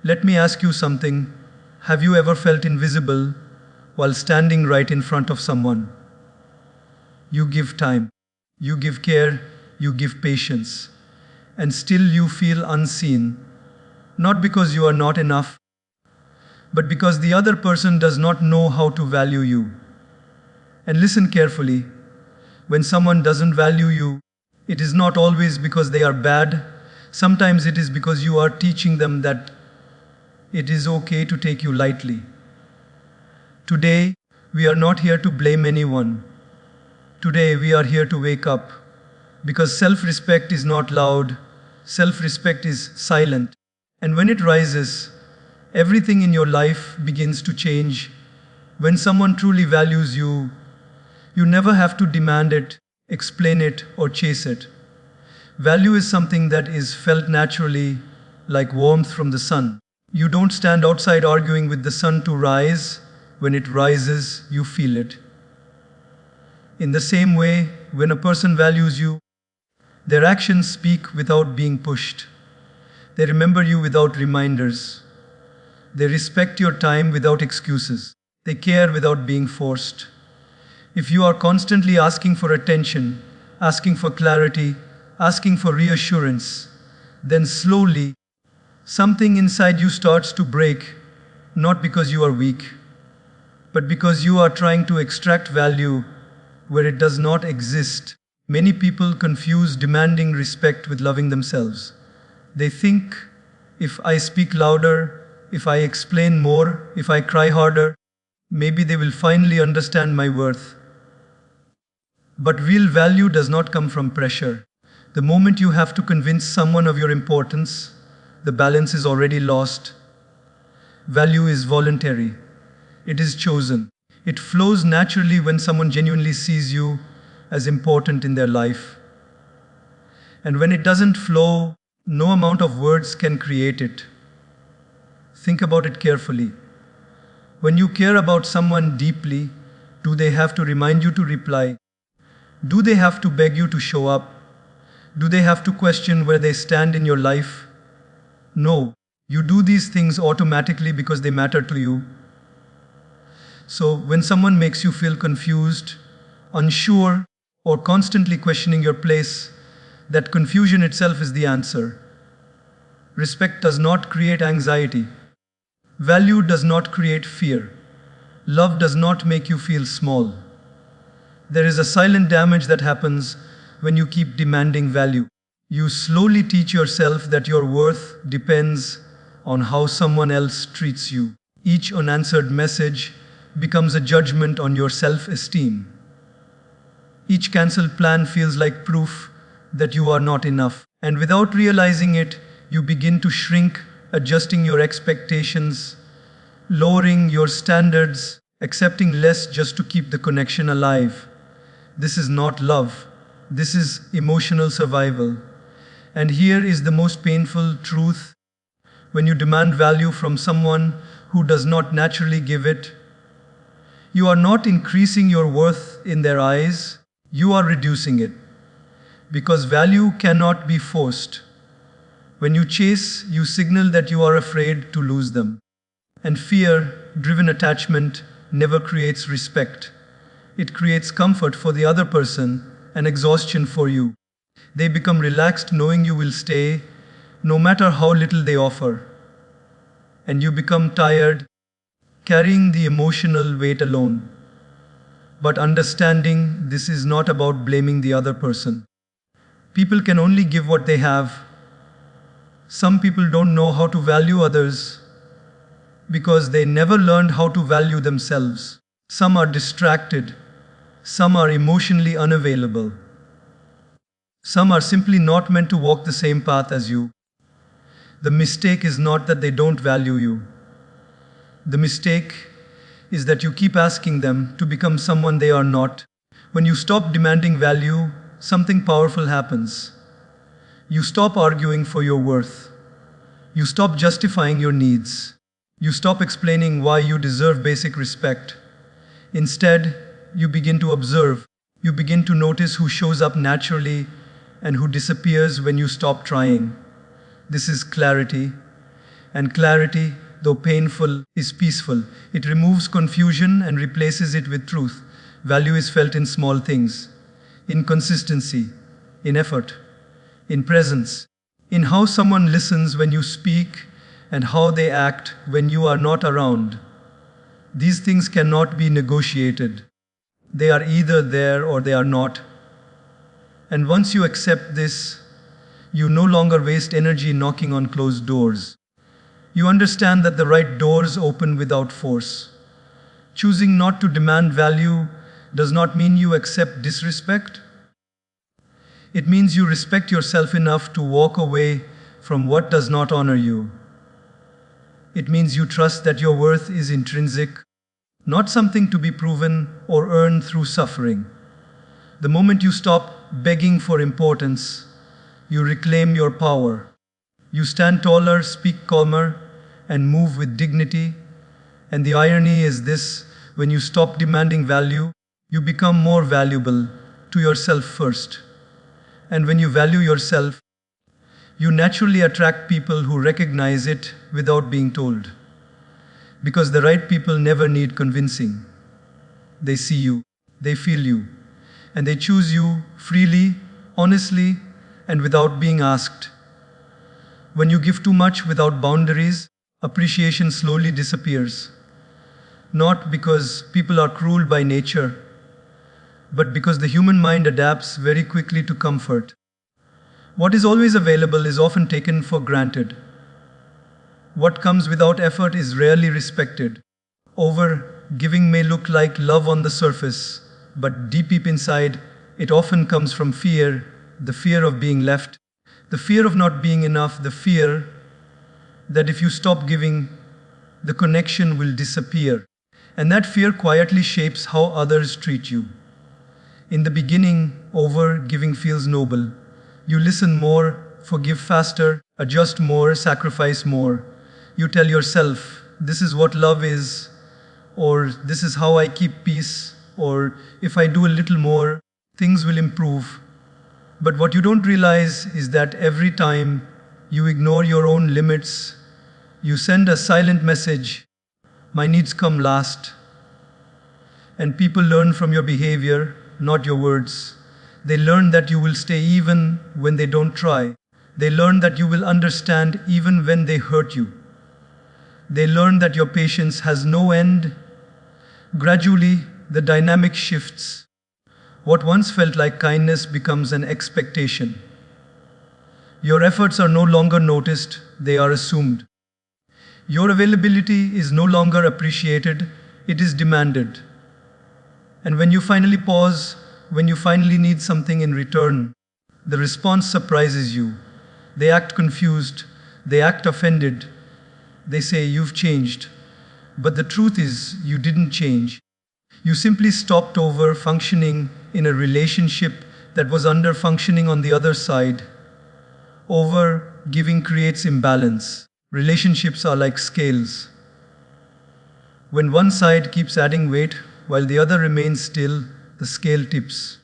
Let me ask you something. Have you ever felt invisible while standing right in front of someone? You give time, you give care, you give patience, and still you feel unseen, not because you are not enough, but because the other person does not know how to value you. And listen carefully. When someone doesn't value you, it is not always because they are bad. Sometimes it is because you are teaching them that it is okay to take you lightly. Today, we are not here to blame anyone. Today, we are here to wake up. Because self-respect is not loud, self-respect is silent. And when it rises, everything in your life begins to change. When someone truly values you, you never have to demand it, explain it, or chase it. Value is something that is felt naturally, like warmth from the sun. You don't stand outside arguing with the sun to rise. When it rises, you feel it. In the same way, when a person values you, their actions speak without being pushed. They remember you without reminders. They respect your time without excuses. They care without being forced. If you are constantly asking for attention, asking for clarity, asking for reassurance, then slowly, something inside you starts to break, not because you are weak, but because you are trying to extract value where it does not exist. Many people confuse demanding respect with loving themselves. They think, if I speak louder, if I explain more, if I cry harder, maybe they will finally understand my worth. But real value does not come from pressure. The moment you have to convince someone of your importance, the balance is already lost. Value is voluntary. It is chosen. It flows naturally when someone genuinely sees you as important in their life. And when it doesn't flow, no amount of words can create it. Think about it carefully. When you care about someone deeply, do they have to remind you to reply? Do they have to beg you to show up? Do they have to question where they stand in your life? No, you do these things automatically because they matter to you. So when someone makes you feel confused, unsure, or constantly questioning your place, that confusion itself is the answer. Respect does not create anxiety. Value does not create fear. Love does not make you feel small. There is a silent damage that happens when you keep demanding value. You slowly teach yourself that your worth depends on how someone else treats you. Each unanswered message becomes a judgment on your self-esteem. Each cancelled plan feels like proof that you are not enough. And without realizing it, you begin to shrink, adjusting your expectations, lowering your standards, accepting less just to keep the connection alive. This is not love. This is emotional survival. And here is the most painful truth. When you demand value from someone who does not naturally give it, you are not increasing your worth in their eyes, you are reducing it. Because value cannot be forced. When you chase, you signal that you are afraid to lose them. And fear-driven attachment never creates respect. It creates comfort for the other person and exhaustion for you. They become relaxed knowing you will stay, no matter how little they offer. And you become tired, carrying the emotional weight alone. But understanding this is not about blaming the other person. People can only give what they have. Some people don't know how to value others because they never learned how to value themselves. Some are distracted. Some are emotionally unavailable. Some are simply not meant to walk the same path as you. The mistake is not that they don't value you. The mistake is that you keep asking them to become someone they are not. When you stop demanding value, something powerful happens. You stop arguing for your worth. You stop justifying your needs. You stop explaining why you deserve basic respect. Instead, you begin to observe. You begin to notice who shows up naturally and who disappears when you stop trying. This is clarity. And clarity, though painful, is peaceful. It removes confusion and replaces it with truth. Value is felt in small things, in consistency, in effort, in presence, in how someone listens when you speak and how they act when you are not around. These things cannot be negotiated. They are either there or they are not. And once you accept this, you no longer waste energy knocking on closed doors. You understand that the right doors open without force. Choosing not to demand value does not mean you accept disrespect. It means you respect yourself enough to walk away from what does not honor you. It means you trust that your worth is intrinsic, not something to be proven or earned through suffering. The moment you stop begging for importance, you reclaim your power. You stand taller, speak calmer, and move with dignity. And the irony is this: when you stop demanding value, you become more valuable to yourself first. And when you value yourself, you naturally attract people who recognize it without being told. Because the right people never need convincing. They see you, they feel you, and they choose you freely, honestly, and without being asked. When you give too much without boundaries, appreciation slowly disappears. Not because people are cruel by nature, but because the human mind adapts very quickly to comfort. What is always available is often taken for granted. What comes without effort is rarely respected. Over-giving may look like love on the surface, but deep inside, it often comes from fear, the fear of being left, the fear of not being enough, the fear that if you stop giving, the connection will disappear. And that fear quietly shapes how others treat you. In the beginning, over-giving feels noble. You listen more, forgive faster, adjust more, sacrifice more. You tell yourself, this is what love is, or this is how I keep peace, or if I do a little more, things will improve. But what you don't realize is that every time you ignore your own limits, you send a silent message: my needs come last. And people learn from your behavior, not your words. They learn that you will stay even when they don't try. They learn that you will understand even when they hurt you. They learn that your patience has no end. Gradually, the dynamic shifts. What once felt like kindness becomes an expectation. Your efforts are no longer noticed, they are assumed. Your availability is no longer appreciated, it is demanded. And when you finally pause, when you finally need something in return, the response surprises you. They act confused, they act offended. They say, you've changed. But the truth is, you didn't change. You simply stopped over-functioning in a relationship that was under-functioning on the other side. Over-giving creates imbalance. Relationships are like scales. When one side keeps adding weight while the other remains still, the scale tips.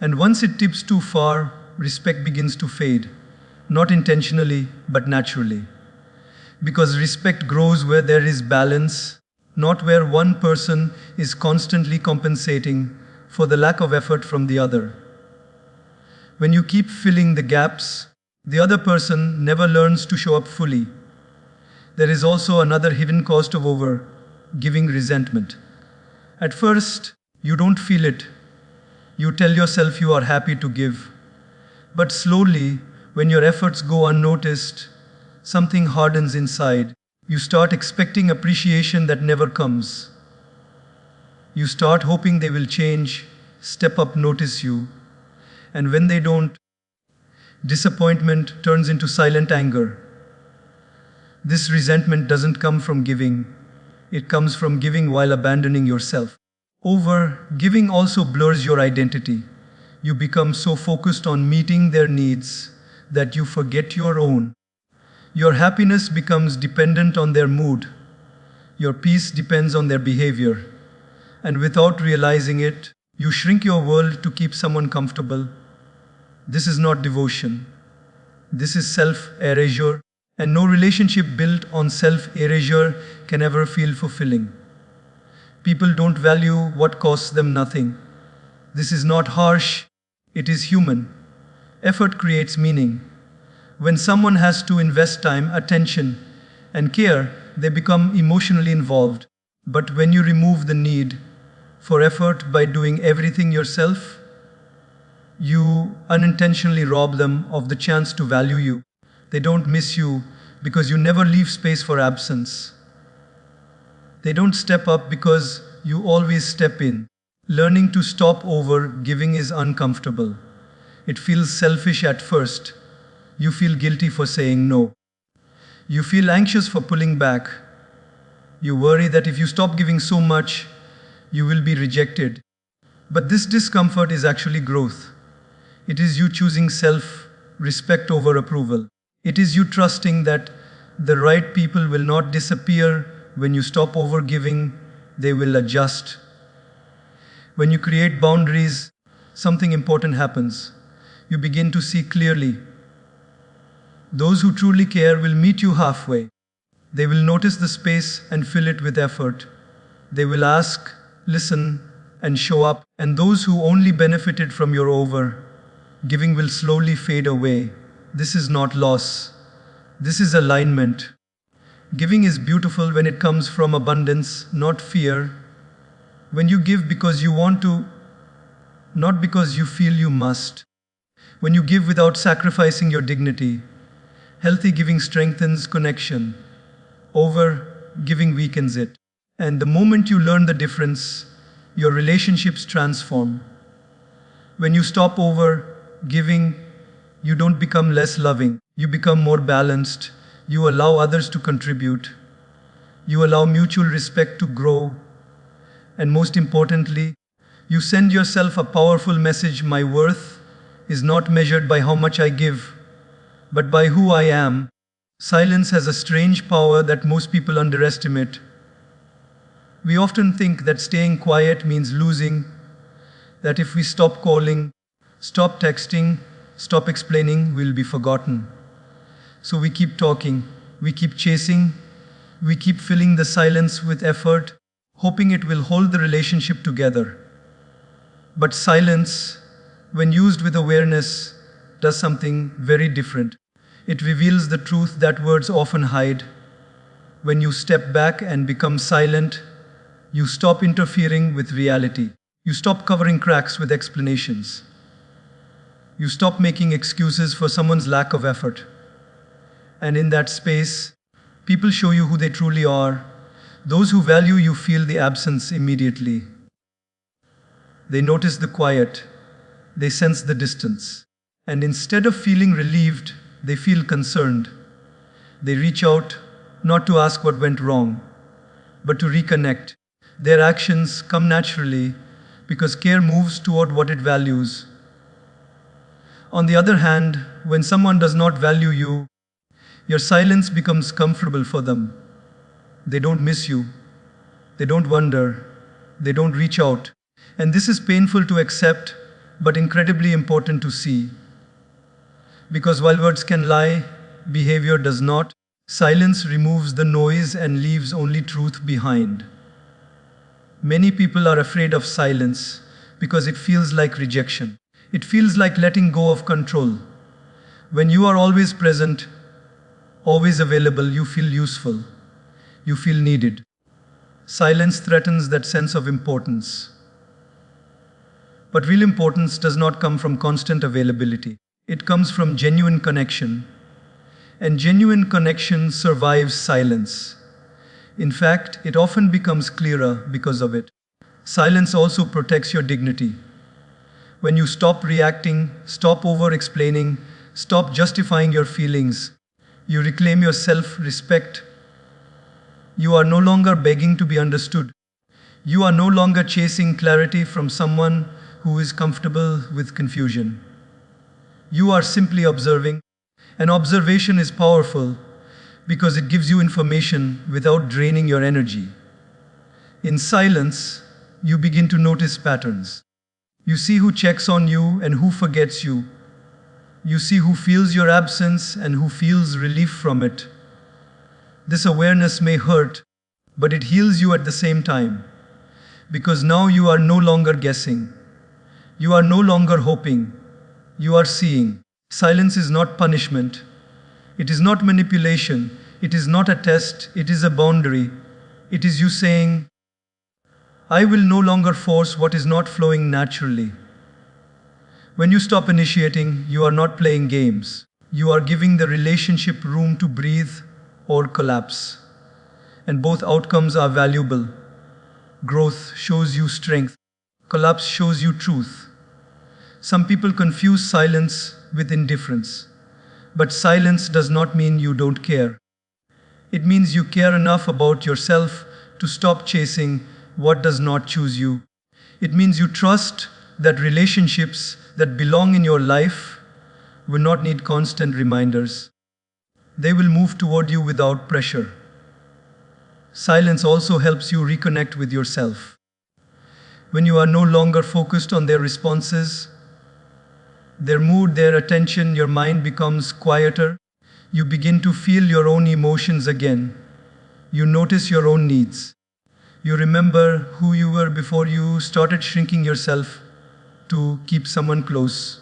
And once it tips too far, respect begins to fade. Not intentionally, but naturally. Because respect grows where there is balance, not where one person is constantly compensating for the lack of effort from the other. When you keep filling the gaps, the other person never learns to show up fully. There is also another hidden cost of over-giving: resentment. At first, you don't feel it. You tell yourself you are happy to give. But slowly, when your efforts go unnoticed, something hardens inside. You start expecting appreciation that never comes. You start hoping they will change, step up, notice you. And when they don't, disappointment turns into silent anger. This resentment doesn't come from giving. It comes from giving while abandoning yourself. Over-giving also blurs your identity. You become so focused on meeting their needs that you forget your own. Your happiness becomes dependent on their mood. Your peace depends on their behavior. And without realizing it, you shrink your world to keep someone comfortable. This is not devotion. This is self-erasure. And no relationship built on self-erasure can ever feel fulfilling. People don't value what costs them nothing. This is not harsh, it is human. Effort creates meaning. When someone has to invest time, attention, and care, they become emotionally involved. But when you remove the need for effort by doing everything yourself, you unintentionally rob them of the chance to value you. They don't miss you because you never leave space for absence. They don't step up because you always step in. Learning to stop over giving is uncomfortable. It feels selfish at first. You feel guilty for saying no. You feel anxious for pulling back. You worry that if you stop giving so much, you will be rejected. But this discomfort is actually growth. It is you choosing self-respect over approval. It is you trusting that the right people will not disappear when you stop over-giving, they will adjust. When you create boundaries, something important happens. You begin to see clearly. Those who truly care will meet you halfway. They will notice the space and fill it with effort. They will ask, listen, and show up. And those who only benefited from your over-giving will slowly fade away. This is not loss. This is alignment. Giving is beautiful when it comes from abundance, not fear. When you give because you want to, not because you feel you must. When you give without sacrificing your dignity. Healthy giving strengthens connection. Over-giving weakens it. And the moment you learn the difference, your relationships transform. When you stop over-giving, you don't become less loving. You become more balanced. You allow others to contribute. You allow mutual respect to grow. And most importantly, you send yourself a powerful message: my worth is not measured by how much I give, but by who I am. Silence has a strange power that most people underestimate. We often think that staying quiet means losing, that if we stop calling, stop texting, stop explaining, we'll be forgotten. So we keep talking, we keep chasing, we keep filling the silence with effort, hoping it will hold the relationship together. But silence, when used with awareness, does something very different. It reveals the truth that words often hide. When you step back and become silent, you stop interfering with reality. You stop covering cracks with explanations. You stop making excuses for someone's lack of effort. And in that space, people show you who they truly are. Those who value you feel the absence immediately. They notice the quiet. They sense the distance. And instead of feeling relieved, they feel concerned. They reach out, not to ask what went wrong, but to reconnect. Their actions come naturally because care moves toward what it values. On the other hand, when someone does not value you, your silence becomes comfortable for them. They don't miss you. They don't wonder. They don't reach out. And this is painful to accept, but incredibly important to see. Because while words can lie, behavior does not. Silence removes the noise and leaves only truth behind. Many people are afraid of silence because it feels like rejection. It feels like letting go of control. When you are always present, always available, you feel useful. You feel needed. Silence threatens that sense of importance. But real importance does not come from constant availability. It comes from genuine connection. And genuine connection survives silence. In fact, it often becomes clearer because of it. Silence also protects your dignity. When you stop reacting, stop over-explaining, stop justifying your feelings, you reclaim your self-respect. You are no longer begging to be understood. You are no longer chasing clarity from someone who is comfortable with confusion. You are simply observing. And observation is powerful because it gives you information without draining your energy. In silence, you begin to notice patterns. You see who checks on you and who forgets you, You see who feels your absence and who feels relief from it. This awareness may hurt, but it heals you at the same time. Because now you are no longer guessing. You are no longer hoping. You are seeing. Silence is not punishment. It is not manipulation. It is not a test. It is a boundary. It is you saying, I will no longer force what is not flowing naturally. When you stop initiating, you are not playing games. You are giving the relationship room to breathe or collapse. And both outcomes are valuable. Growth shows you strength. Collapse shows you truth. Some people confuse silence with indifference. But silence does not mean you don't care. It means you care enough about yourself to stop chasing what does not choose you. It means you trust that relationships that belong in your life will not need constant reminders. They will move toward you without pressure. Silence also helps you reconnect with yourself. When you are no longer focused on their responses, their mood, their attention, your mind becomes quieter. You begin to feel your own emotions again. You notice your own needs. You remember who you were before you started shrinking yourself to keep someone close.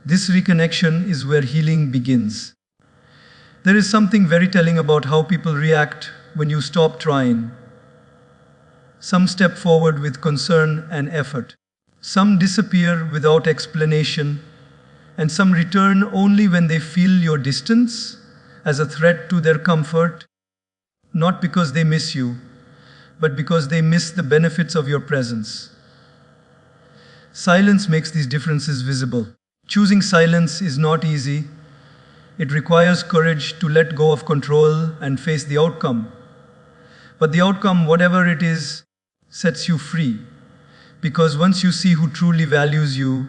This reconnection is where healing begins. There is something very telling about how people react when you stop trying. Some step forward with concern and effort. Some disappear without explanation, and some return only when they feel your distance as a threat to their comfort, not because they miss you, but because they miss the benefits of your presence. Silence makes these differences visible. Choosing silence is not easy. It requires courage to let go of control and face the outcome. But the outcome, whatever it is, sets you free. Because once you see who truly values you,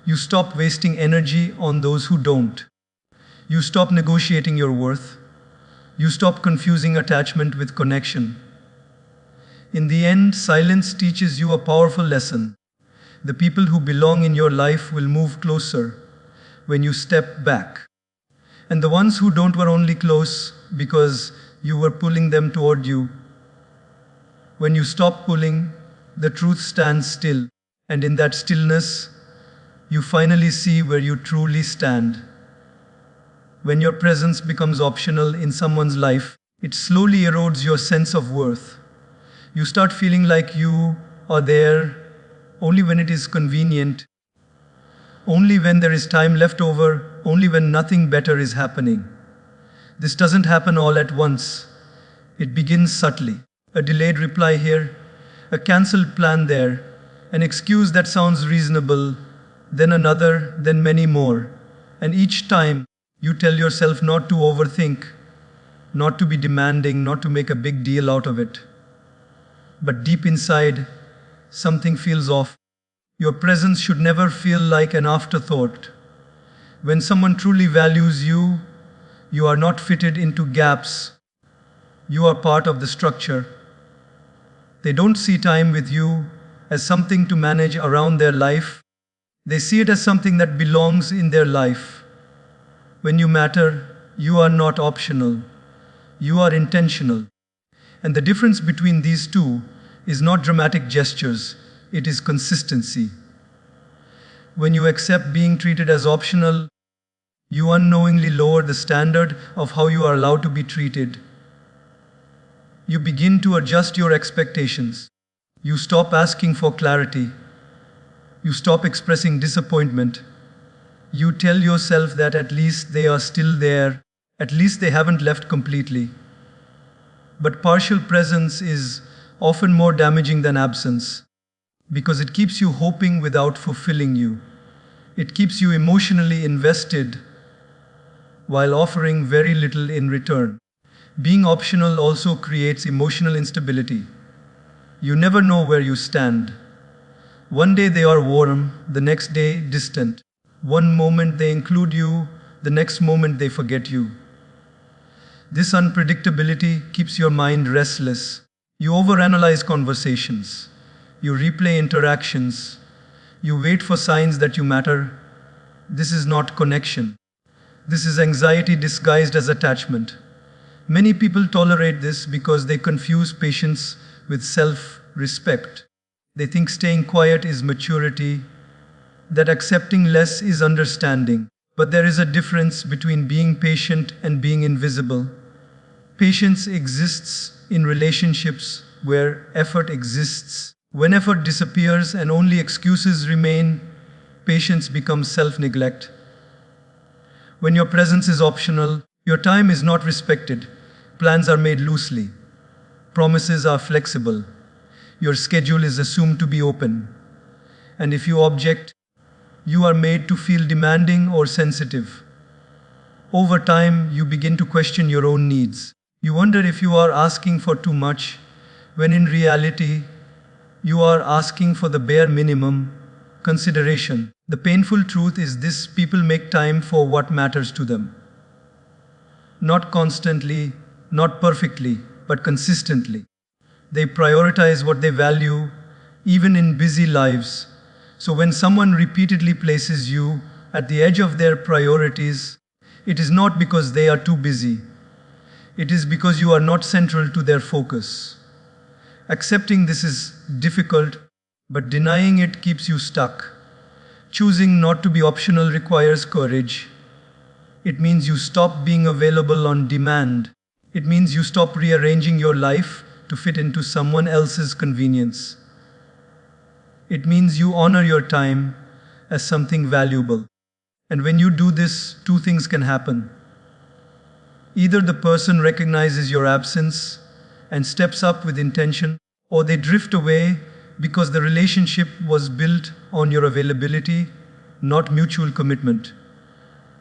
you stop wasting energy on those who don't. You stop negotiating your worth. You stop confusing attachment with connection. In the end, silence teaches you a powerful lesson. The people who belong in your life will move closer when you step back. And the ones who don't were only close because you were pulling them toward you. When you stop pulling, the truth stands still. And in that stillness, you finally see where you truly stand. When your presence becomes optional in someone's life, it slowly erodes your sense of worth. You start feeling like you are there only when it is convenient, only when there is time left over, only when nothing better is happening. This doesn't happen all at once. It begins subtly. A delayed reply here, a cancelled plan there, an excuse that sounds reasonable, then another, then many more. And each time, you tell yourself not to overthink, not to be demanding, not to make a big deal out of it. But deep inside, something feels off. Your presence should never feel like an afterthought. When someone truly values you, you are not fitted into gaps. You are part of the structure. They don't see time with you as something to manage around their life. They see it as something that belongs in their life. When you matter, you are not optional. You are intentional. And the difference between these two is not dramatic gestures, it is consistency. When you accept being treated as optional, you unknowingly lower the standard of how you are allowed to be treated. You begin to adjust your expectations. You stop asking for clarity. You stop expressing disappointment. You tell yourself that at least they are still there, at least they haven't left completely. But partial presence is often more damaging than absence, because it keeps you hoping without fulfilling you. It keeps you emotionally invested while offering very little in return. Being optional also creates emotional instability. You never know where you stand. One day they are warm, the next day distant. One moment they include you, the next moment they forget you. This unpredictability keeps your mind restless. You overanalyze conversations. You replay interactions. You wait for signs that you matter. This is not connection. This is anxiety disguised as attachment. Many people tolerate this because they confuse patience with self-respect. They think staying quiet is maturity, that accepting less is understanding. But there is a difference between being patient and being invisible. Patience exists in relationships where effort exists. When effort disappears and only excuses remain, patience becomes self-neglect. When your presence is optional, your time is not respected. Plans are made loosely. Promises are flexible. Your schedule is assumed to be open. And if you object, you are made to feel demanding or sensitive. Over time, you begin to question your own needs. You wonder if you are asking for too much, when in reality, you are asking for the bare minimum: consideration. The painful truth is this: people make time for what matters to them. Not constantly, not perfectly, but consistently. They prioritize what they value, even in busy lives. So when someone repeatedly places you at the edge of their priorities, it is not because they are too busy. It is because you are not central to their focus. Accepting this is difficult, but denying it keeps you stuck. Choosing not to be optional requires courage. It means you stop being available on demand. It means you stop rearranging your life to fit into someone else's convenience. It means you honor your time as something valuable. And when you do this, two things can happen. Either the person recognizes your absence and steps up with intention, or they drift away because the relationship was built on your availability, not mutual commitment.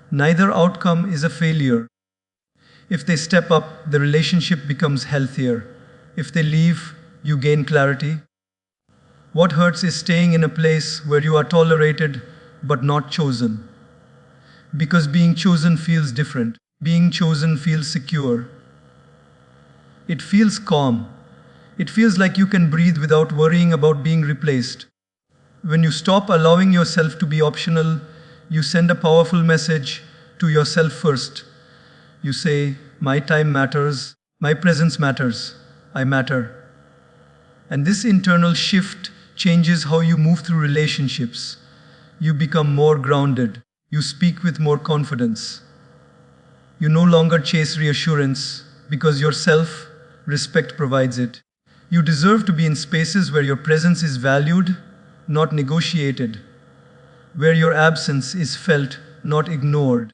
Neither outcome is a failure. If they step up, the relationship becomes healthier. If they leave, you gain clarity. What hurts is staying in a place where you are tolerated but not chosen. Because being chosen feels different. Being chosen feels secure. It feels calm. It feels like you can breathe without worrying about being replaced. When you stop allowing yourself to be optional, you send a powerful message to yourself first. You say, my time matters, my presence matters, I matter. And this internal shift changes how you move through relationships. You become more grounded. You speak with more confidence. You no longer chase reassurance because your self-respect provides it. You deserve to be in spaces where your presence is valued, not negotiated. Where your absence is felt, not ignored.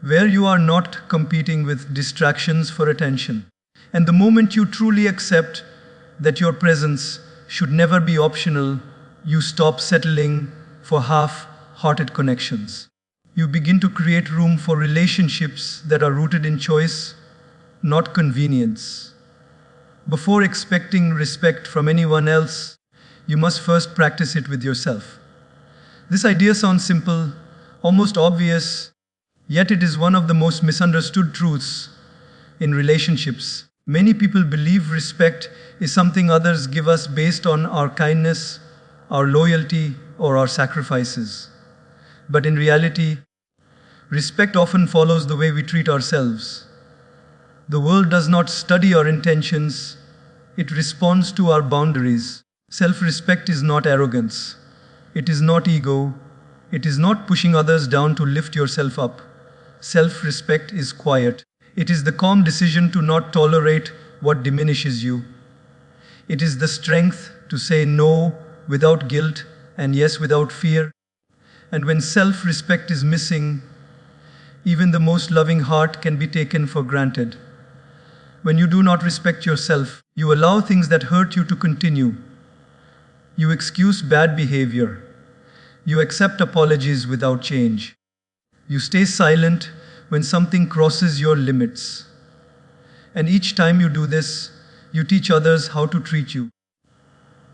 Where you are not competing with distractions for attention. And the moment you truly accept that your presence should never be optional, you stop settling for half-hearted connections. You begin to create room for relationships that are rooted in choice, not convenience. Before expecting respect from anyone else, you must first practice it with yourself. This idea sounds simple, almost obvious, yet it is one of the most misunderstood truths in relationships. Many people believe respect is something others give us based on our kindness, our loyalty, or our sacrifices. But in reality, respect often follows the way we treat ourselves. The world does not study our intentions, it responds to our boundaries. Self-respect is not arrogance. It is not ego. It is not pushing others down to lift yourself up. Self-respect is quiet. It is the calm decision to not tolerate what diminishes you. It is the strength to say no without guilt and yes without fear. And when self-respect is missing, even the most loving heart can be taken for granted. When you do not respect yourself, you allow things that hurt you to continue. You excuse bad behavior. You accept apologies without change. You stay silent when something crosses your limits. And each time you do this, you teach others how to treat you.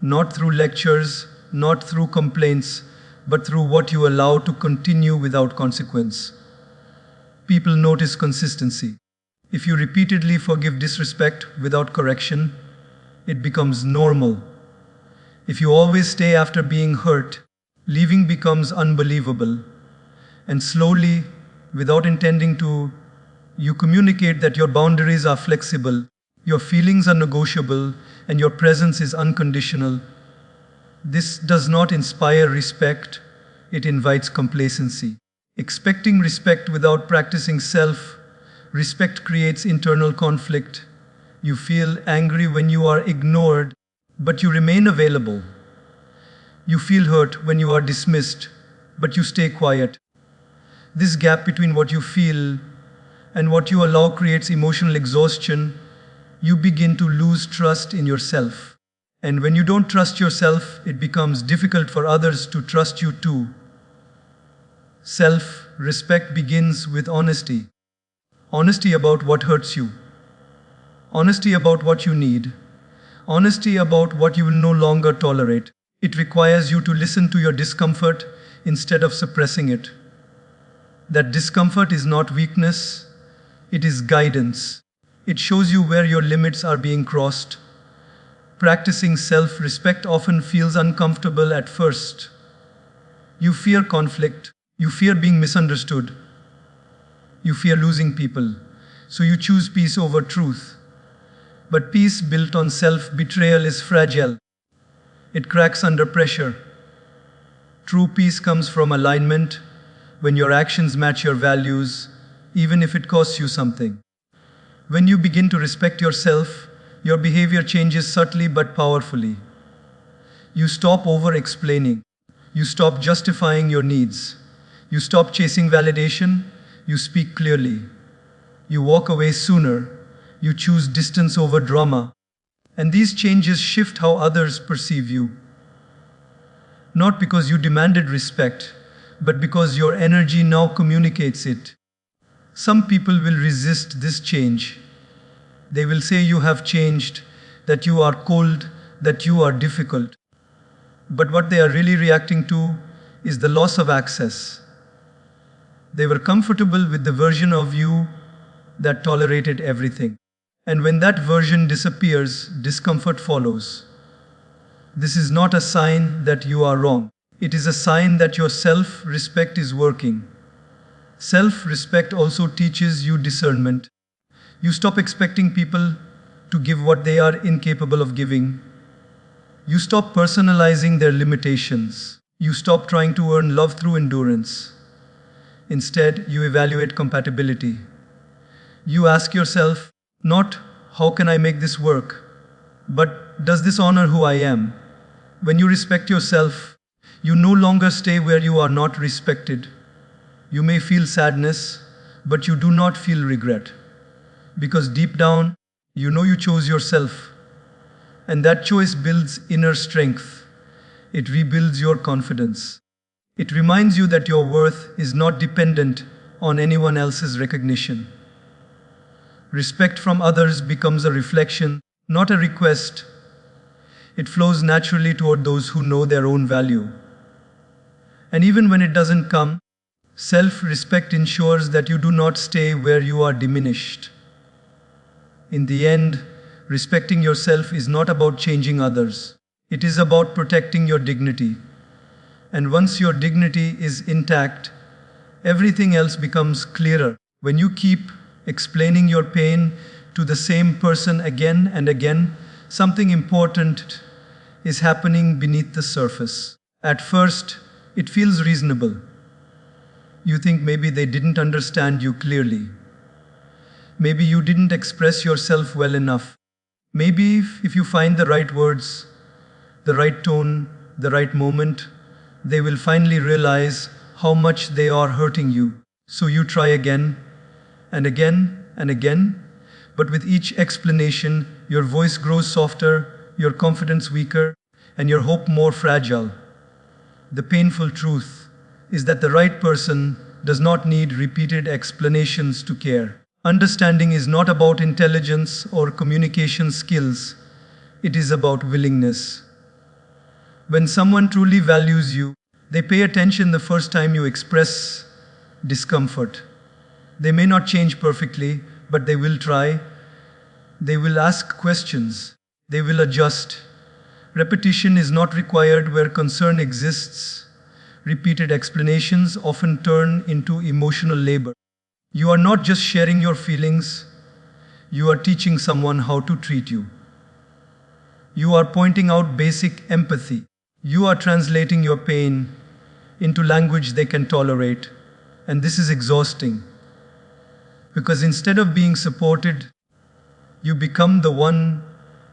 Not through lectures, not through complaints, but through what you allow to continue without consequence. People notice consistency. If you repeatedly forgive disrespect without correction, it becomes normal. If you always stay after being hurt, leaving becomes unbelievable. And slowly, without intending to, you communicate that your boundaries are flexible, your feelings are negotiable, and your presence is unconditional. This does not inspire respect, it invites complacency. Expecting respect without practicing self respect creates internal conflict. You feel angry when you are ignored, but you remain available. You feel hurt when you are dismissed, but you stay quiet. This gap between what you feel and what you allow creates emotional exhaustion. You begin to lose trust in yourself. And when you don't trust yourself, it becomes difficult for others to trust you too. Self-respect begins with honesty. Honesty about what hurts you. Honesty about what you need. Honesty about what you will no longer tolerate. It requires you to listen to your discomfort instead of suppressing it. That discomfort is not weakness, it is guidance. It shows you where your limits are being crossed. Practicing self-respect often feels uncomfortable at first. You fear conflict, you fear being misunderstood, you fear losing people, so you choose peace over truth. But peace built on self-betrayal is fragile. It cracks under pressure. True peace comes from alignment, when your actions match your values, even if it costs you something. When you begin to respect yourself, your behavior changes subtly but powerfully. You stop over-explaining. You stop justifying your needs. You stop chasing validation. You speak clearly. You walk away sooner. You choose distance over drama. And these changes shift how others perceive you. Not because you demanded respect, but because your energy now communicates it. Some people will resist this change. They will say you have changed, that you are cold, that you are difficult. But what they are really reacting to is the loss of access. They were comfortable with the version of you that tolerated everything. And when that version disappears, discomfort follows. This is not a sign that you are wrong. It is a sign that your self-respect is working. Self-respect also teaches you discernment. You stop expecting people to give what they are incapable of giving. You stop personalizing their limitations. You stop trying to earn love through endurance. Instead, you evaluate compatibility. You ask yourself, not how can I make this work, but does this honor who I am? When you respect yourself, you no longer stay where you are not respected. You may feel sadness, but you do not feel regret. Because deep down, you know you chose yourself. And that choice builds inner strength. It rebuilds your confidence. It reminds you that your worth is not dependent on anyone else's recognition. Respect from others becomes a reflection, not a request. It flows naturally toward those who know their own value. And even when it doesn't come, self-respect ensures that you do not stay where you are diminished. In the end, respecting yourself is not about changing others. It is about protecting your dignity. And once your dignity is intact, everything else becomes clearer. When you keep explaining your pain to the same person again and again, something important is happening beneath the surface. At first, it feels reasonable. You think maybe they didn't understand you clearly. Maybe you didn't express yourself well enough. Maybe if you find the right words, the right tone, the right moment, they will finally realize how much they are hurting you. So you try again, and again, and again. But with each explanation, your voice grows softer, your confidence weaker, and your hope more fragile. The painful truth is that the right person does not need repeated explanations to care. Understanding is not about intelligence or communication skills. It is about willingness. When someone truly values you, they pay attention the first time you express discomfort. They may not change perfectly, but they will try. They will ask questions. They will adjust. Repetition is not required where concern exists. Repeated explanations often turn into emotional labor. You are not just sharing your feelings, you are teaching someone how to treat you. You are pointing out basic empathy. You are translating your pain into language they can tolerate. And this is exhausting because instead of being supported, you become the one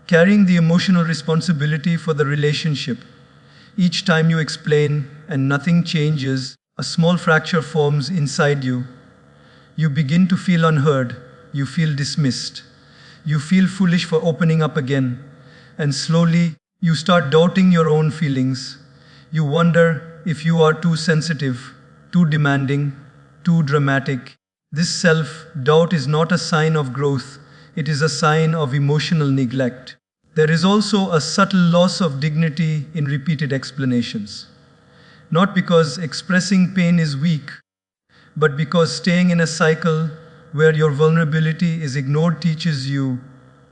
carrying the emotional responsibility for the relationship. Each time you explain and nothing changes, a small fracture forms inside you. You begin to feel unheard, you feel dismissed, you feel foolish for opening up again, and slowly you start doubting your own feelings. You wonder if you are too sensitive, too demanding, too dramatic. This self doubt is not a sign of growth, it is a sign of emotional neglect. There is also a subtle loss of dignity in repeated explanations. Not because expressing pain is weak, but because staying in a cycle where your vulnerability is ignored teaches you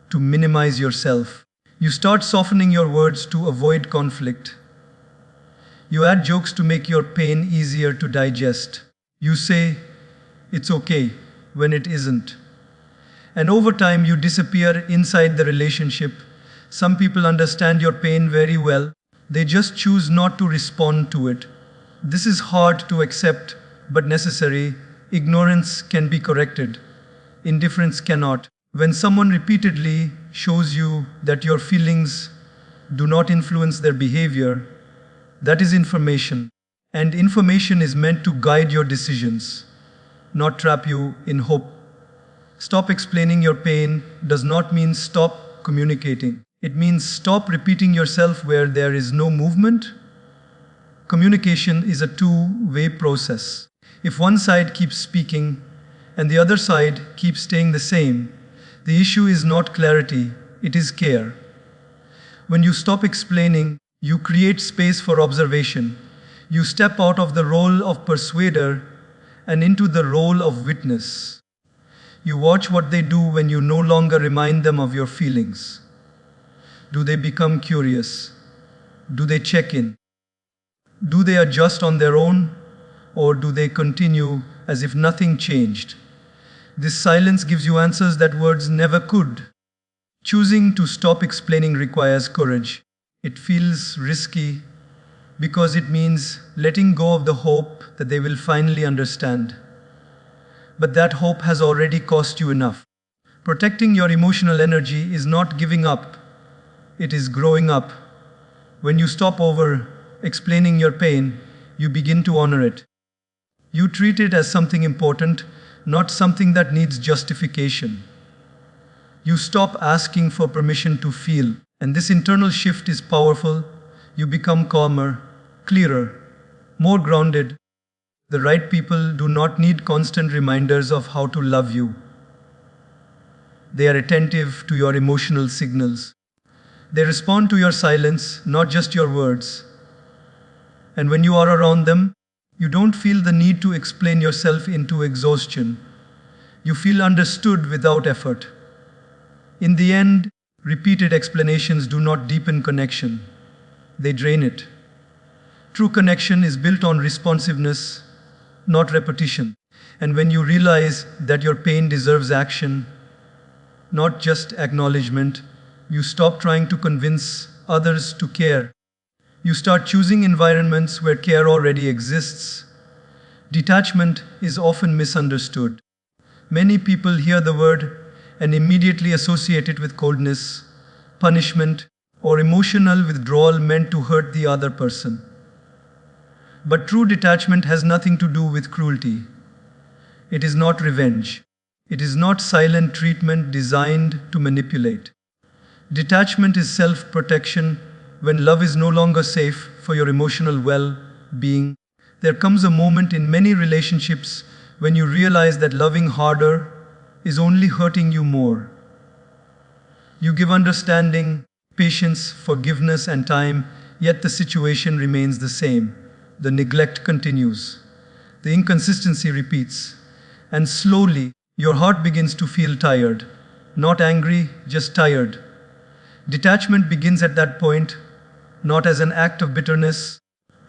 to minimize yourself. You start softening your words to avoid conflict. You add jokes to make your pain easier to digest. You say, "It's okay," when it isn't. And over time, you disappear inside the relationship. Some people understand your pain very well, they just choose not to respond to it. This is hard to accept, but necessary. Ignorance can be corrected, indifference cannot. When someone repeatedly shows you that your feelings do not influence their behavior, that is information. And information is meant to guide your decisions, not trap you in hope. Stop explaining your pain does not mean stop communicating. It means stop repeating yourself where there is no movement. Communication is a two-way process. If one side keeps speaking and the other side keeps staying the same, the issue is not clarity, it is care. When you stop explaining, you create space for observation. You step out of the role of persuader and into the role of witness. You watch what they do when you no longer remind them of your feelings. Do they become curious? Do they check in? Do they adjust on their own? Or do they continue as if nothing changed? This silence gives you answers that words never could. Choosing to stop explaining requires courage. It feels risky because it means letting go of the hope that they will finally understand. But that hope has already cost you enough. Protecting your emotional energy is not giving up, it is growing up. When you stop over explaining your pain, you begin to honor it. You treat it as something important, not something that needs justification. You stop asking for permission to feel, and this internal shift is powerful. You become calmer, clearer, more grounded. The right people do not need constant reminders of how to love you. They are attentive to your emotional signals. They respond to your silence, not just your words. And when you are around them, you don't feel the need to explain yourself into exhaustion. You feel understood without effort. In the end, repeated explanations do not deepen connection. They drain it. True connection is built on responsiveness, not repetition. And when you realize that your pain deserves action, not just acknowledgement, you stop trying to convince others to care. You start choosing environments where care already exists. Detachment is often misunderstood. Many people hear the word and immediately associate it with coldness, punishment, or emotional withdrawal meant to hurt the other person. But true detachment has nothing to do with cruelty. It is not revenge. It is not silent treatment designed to manipulate. Detachment is self-protection. When love is no longer safe for your emotional well-being, there comes a moment in many relationships when you realize that loving harder is only hurting you more. You give understanding, patience, forgiveness, and time, yet the situation remains the same. The neglect continues. The inconsistency repeats. And slowly, your heart begins to feel tired. Not angry, just tired. Detachment begins at that point, not as an act of bitterness,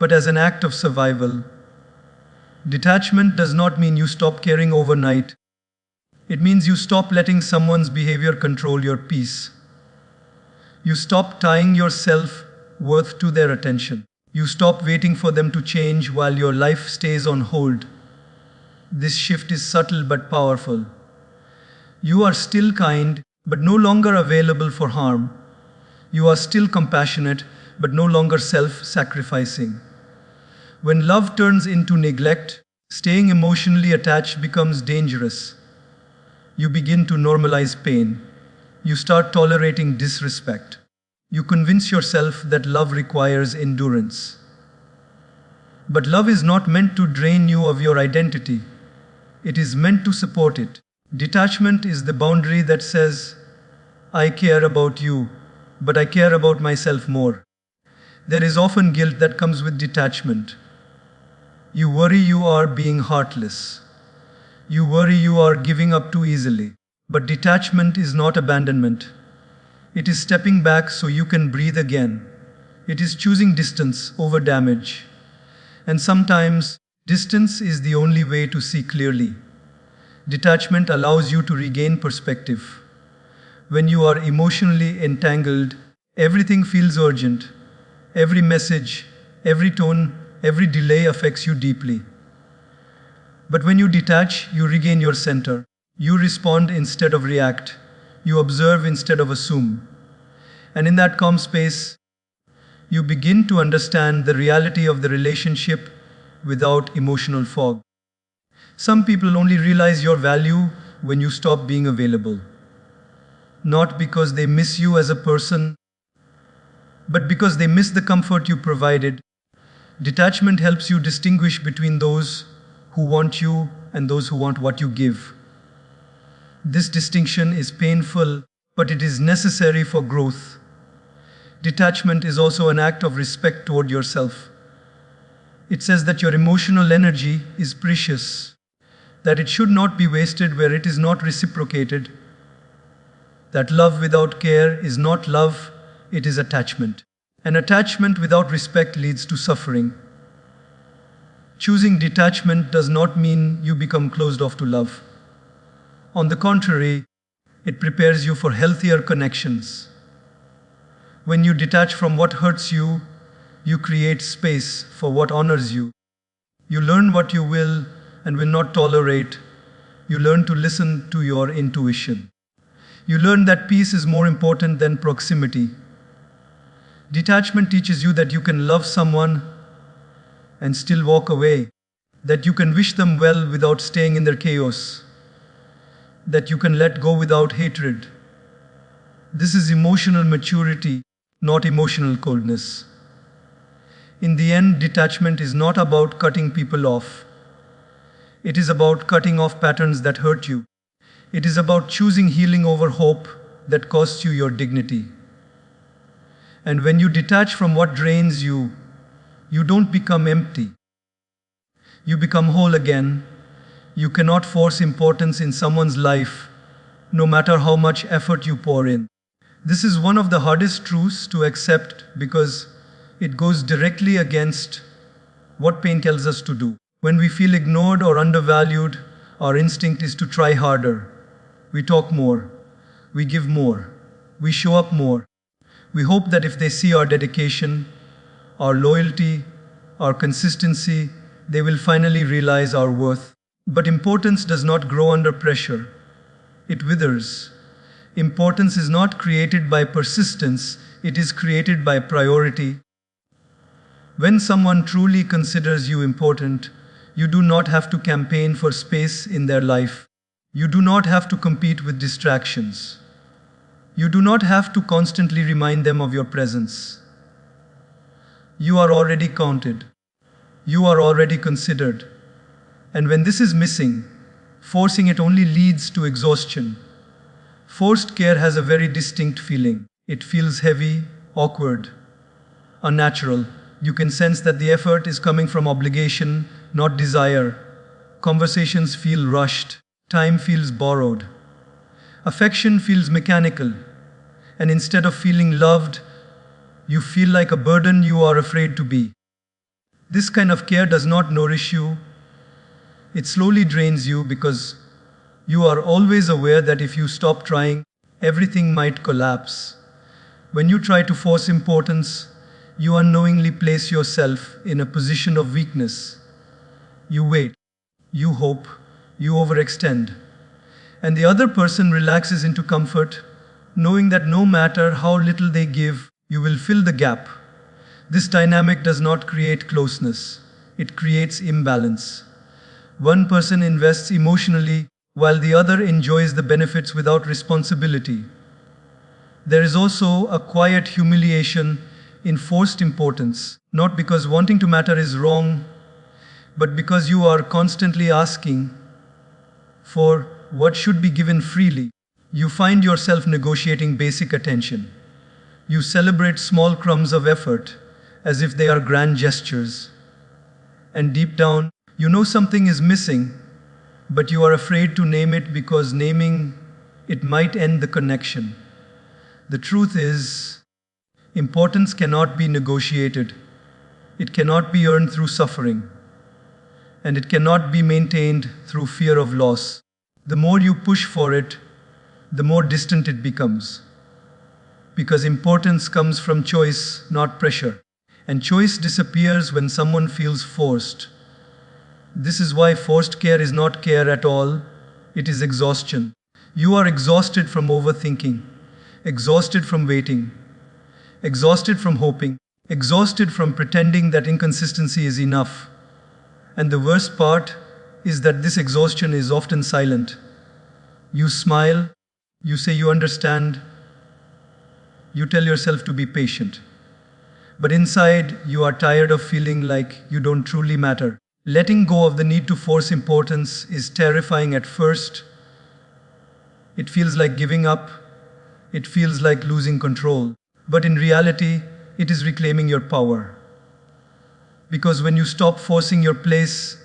but as an act of survival. Detachment does not mean you stop caring overnight. It means you stop letting someone's behavior control your peace. You stop tying your self-worth to their attention. You stop waiting for them to change while your life stays on hold. This shift is subtle but powerful. You are still kind, but no longer available for harm. You are still compassionate, but no longer self-sacrificing. When love turns into neglect, staying emotionally attached becomes dangerous. You begin to normalize pain. You start tolerating disrespect. You convince yourself that love requires endurance. But love is not meant to drain you of your identity. It is meant to support it. Detachment is the boundary that says, I care about you, but I care about myself more. There is often guilt that comes with detachment. You worry you are being heartless. You worry you are giving up too easily. But detachment is not abandonment. It is stepping back so you can breathe again. It is choosing distance over damage. And sometimes, distance is the only way to see clearly. Detachment allows you to regain perspective. When you are emotionally entangled, everything feels urgent. Every message, every tone, every delay affects you deeply. But when you detach, you regain your center. You respond instead of react. You observe instead of assume. And in that calm space, you begin to understand the reality of the relationship without emotional fog. Some people only realize your value when you stop being available. Not because they miss you as a person, but because they miss the comfort you provided. Detachment helps you distinguish between those who want you and those who want what you give. This distinction is painful, but it is necessary for growth. Detachment is also an act of respect toward yourself. It says that your emotional energy is precious, that it should not be wasted where it is not reciprocated, that love without care is not love, it is attachment. And attachment without respect leads to suffering. Choosing detachment does not mean you become closed off to love. On the contrary, it prepares you for healthier connections. When you detach from what hurts you, you create space for what honors you. You learn what you will and will not tolerate. You learn to listen to your intuition. You learn that peace is more important than proximity. Detachment teaches you that you can love someone and still walk away, that you can wish them well without staying in their chaos, that you can let go without hatred. This is emotional maturity, not emotional coldness. In the end, detachment is not about cutting people off. It is about cutting off patterns that hurt you. It is about choosing healing over hope that costs you your dignity. And when you detach from what drains you, you don't become empty. You become whole again. You cannot force importance in someone's life, no matter how much effort you pour in. This is one of the hardest truths to accept because it goes directly against what pain tells us to do. When we feel ignored or undervalued, our instinct is to try harder. We talk more. We give more. We show up more. We hope that if they see our dedication, our loyalty, our consistency, they will finally realize our worth. But importance does not grow under pressure. It withers. Importance is not created by persistence, it is created by priority. When someone truly considers you important, you do not have to campaign for space in their life. You do not have to compete with distractions. You do not have to constantly remind them of your presence. You are already counted. You are already considered. And when this is missing, forcing it only leads to exhaustion. Forced care has a very distinct feeling. It feels heavy, awkward, unnatural. You can sense that the effort is coming from obligation, not desire. Conversations feel rushed. Time feels borrowed. Affection feels mechanical. And instead of feeling loved, you feel like a burden you are afraid to be. This kind of care does not nourish you, it slowly drains you because you are always aware that if you stop trying, everything might collapse. When you try to force importance, you unknowingly place yourself in a position of weakness. You wait, you hope, you overextend. And the other person relaxes into comfort, knowing that no matter how little they give, you will fill the gap. This dynamic does not create closeness, it creates imbalance. One person invests emotionally while the other enjoys the benefits without responsibility. There is also a quiet humiliation in forced importance, not because wanting to matter is wrong, but because you are constantly asking for what should be given freely. You find yourself negotiating basic attention. You celebrate small crumbs of effort as if they are grand gestures. And deep down, you know something is missing, but you are afraid to name it because naming it might end the connection. The truth is, importance cannot be negotiated. It cannot be earned through suffering. And it cannot be maintained through fear of loss. The more you push for it, the more distant it becomes. Because importance comes from choice, not pressure. And choice disappears when someone feels forced. This is why forced care is not care at all, it is exhaustion. You are exhausted from overthinking, exhausted from waiting, exhausted from hoping, exhausted from pretending that inconsistency is enough. And the worst part is that this exhaustion is often silent. You smile, you say you understand, you tell yourself to be patient. But inside, you are tired of feeling like you don't truly matter. Letting go of the need to force importance is terrifying at first. It feels like giving up. It feels like losing control. But in reality, it is reclaiming your power. Because when you stop forcing your place